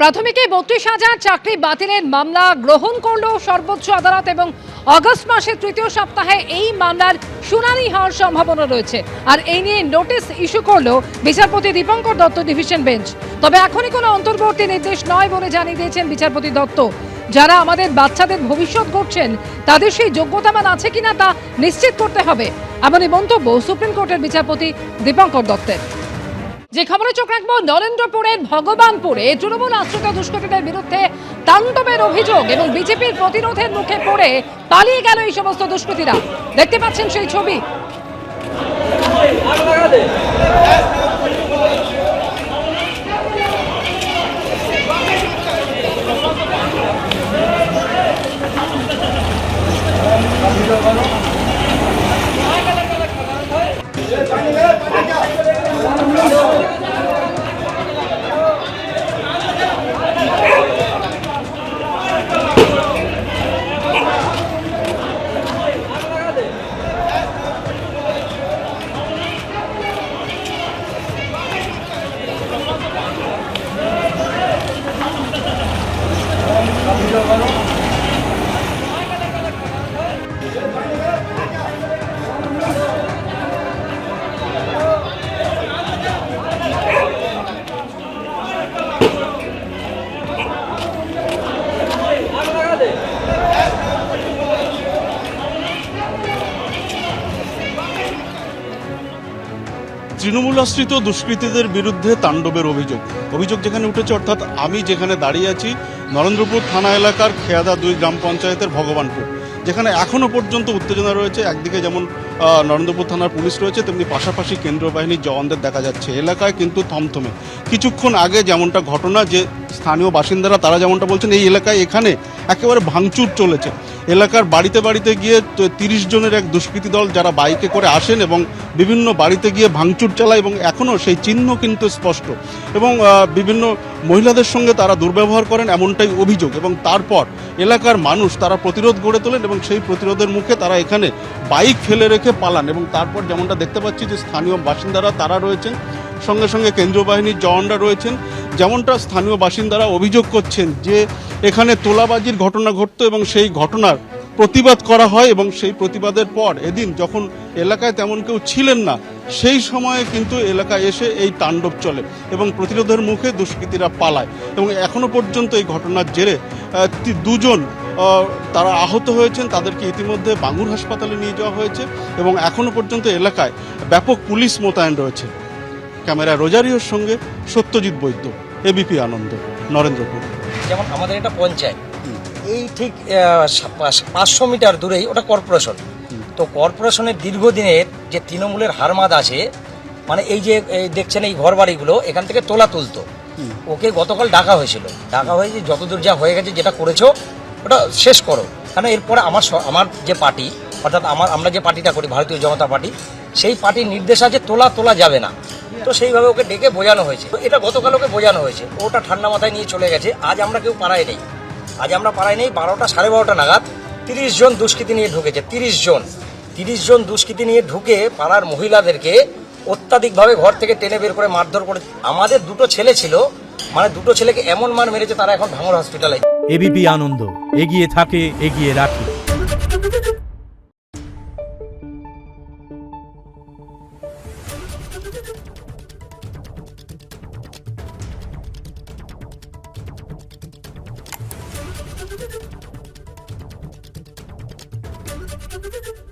প্রাথমিকে ৩২,০০০ চাকরি বাতিলের মামলা গ্রহণ করল সর্বোচ্চ আদালত এবং আগস্ট মাসের তৃতীয় সপ্তাহে এই মামলার শুনানি হওয়ার সম্ভাবনা রয়েছে। আর এই নিয়ে নোটিশ ইস্যু করল বিচারপতি দীপঙ্কর দত্ত ডিভিশন বেঞ্চ। তবে এখনই কোনো অন্তর্বর্তী নির্দেশ নয় বলে জানিয়ে দিয়েছেন বিচারপতি দত্ত। যারা আমাদের বাচ্চাদের ভবিষ্যৎ গড়ছেন তাদের সেই যোগ্যতামান আছে কিনা তা নিশ্চিত করতে হবে, এমনই মন্তব্য সুপ্রিম কোর্টের বিচারপতি দীপঙ্কর দত্তের। যে খবরে চোখ রাখবো, নরেন্দ্রপুরের ভগবানপুরে তৃণমূল আশ্রিত দুষ্কৃতীদের বিরুদ্ধে তাণ্ডবের অভিযোগ এবং বিজেপির প্রতিরোধের মুখে পড়ে পালিয়ে গেল এই সমস্ত দুষ্কৃতীরা। দেখতে পাচ্ছেন সেই ছবি। তৃণমূল আশ্রিত দুষ্কৃতীদের বিরুদ্ধে তাণ্ডবের অভিযোগ যেখানে উঠেছে, অর্থাৎ আমি যেখানে দাঁড়িয়ে আছি নরেন্দ্রপুর থানা এলাকার খেয়াদা 2 গ্রাম পঞ্চায়েতের ভগবানপুর, যেখানে এখনো পর্যন্ত উত্তেজনা রয়েছে। একদিকে যেমন নরেন্দ্রপুর থানার পুলিশ রয়েছে, তেমনি পাশাপাশি কেন্দ্রীয় বাহিনীর জওয়ানদের দেখা যাচ্ছে। এলাকায় কিন্তু থমথমে। কিছুক্ষণ আগে যেমনটা ঘটনা, যে স্থানীয় বাসিন্দারা তারা যেমনটা বলছেন, এই এলাকায় এখানে একেবারে ভাঙচুর চলেছে। এলাকার বাড়িতে বাড়িতে গিয়ে 30 জনের এক দুষ্কৃতী দল যারা বাইকে করে আসেন এবং বিভিন্ন বাড়িতে গিয়ে ভাঙচুর চালায়, এবং এখনও সেই চিহ্ন কিন্তু স্পষ্ট। এবং বিভিন্ন মহিলাদের সঙ্গে তারা দুর্ব্যবহার করেন, এমনটাই অভিযোগ। এবং তারপর এলাকার মানুষ তারা প্রতিরোধ গড়ে তোলেন এবং সেই প্রতিরোধের মুখে তারা এখানে বাইক ফেলে রেখে পালান। এবং তারপর যেমনটা দেখতে পাচ্ছি যে স্থানীয় বাসিন্দারা তারা রয়েছেন, সঙ্গে সঙ্গে কেন্দ্রীয় বাহিনীর জওয়ানরা রয়েছেন। যেমনটা স্থানীয় বাসিন্দারা অভিযোগ করছেন যে এখানে তোলাবাজির ঘটনা ঘটতো এবং সেই ঘটনার প্রতিবাদ করা হয়, এবং সেই প্রতিবাদের পর এদিন যখন এলাকায় তেমন কেউ ছিলেন না, সেই সময়ে কিন্তু এলাকায় এসে এই তাণ্ডব চলে এবং প্রতিরোধের মুখে দুষ্কৃতীরা পালায়। এবং এখনো পর্যন্ত এই ঘটনার জেরে 2 জন তারা আহত হয়েছেন, তাদেরকে ইতিমধ্যে বাঙ্গুর হাসপাতালে নিয়ে যাওয়া হয়েছে এবং এখনো পর্যন্ত এলাকায় ব্যাপক পুলিশ মোতায়েন রয়েছে। ক্যামেরা রোজারিওর সঙ্গে সত্যজিৎ বৈদ্য, এবিপি আনন্দ, নরেন্দ্রপুর। যেমন আমাদের এটা পঞ্চায়েত, এই ঠিক 500 মিটার দূরেই ওটা কর্পোরেশন। তো কর্পোরেশনের দীর্ঘদিনের যে তৃণমূলের হারমাদ আছে, মানে এই যে দেখছেন এই ঘর বাড়িগুলো এখান থেকে তোলা তুলতো, ওকে গতকাল ডাকা হয়েছিল। ডাকা হয়েছে যতদূর যা হয়ে গেছে, যেটা করেছো ওটা শেষ করো। কারণ এরপরে আমার যে পার্টি, অর্থাৎ আমরা যে পার্টিটা করি ভারতীয় জনতা পার্টি, সেই পার্টির নির্দেশ আছে তোলা যাবে না। তো সেইভাবে ওকে ডেকে বোঝানো হয়েছে। তো এটা গতকাল ওকে বোঝানো হয়েছে, ওটা ঠান্ডা মাথায় নিয়ে চলে গেছে। আজ আমরা কেউ পাড়ায় নেই। 12টা 12:30 নাগাদ 30 জন দুষ্কৃতী নিয়ে ঢুকেছে। 30 জন দুষ্কৃতী নিয়ে ঢুকে পাড়ার মহিলাদেরকে অত্যাধিকভাবে ঘর থেকে টেনে বের করে মারধর করে। আমাদের 2টো ছেলে ছিল, মানে 2টো ছেলেকে এমন মার মেরেছে তারা এখন ভাঙড় হসপিটালে। এবিপি আনন্দ, এগিয়ে থাকে, এগিয়ে রাখে। Thank you.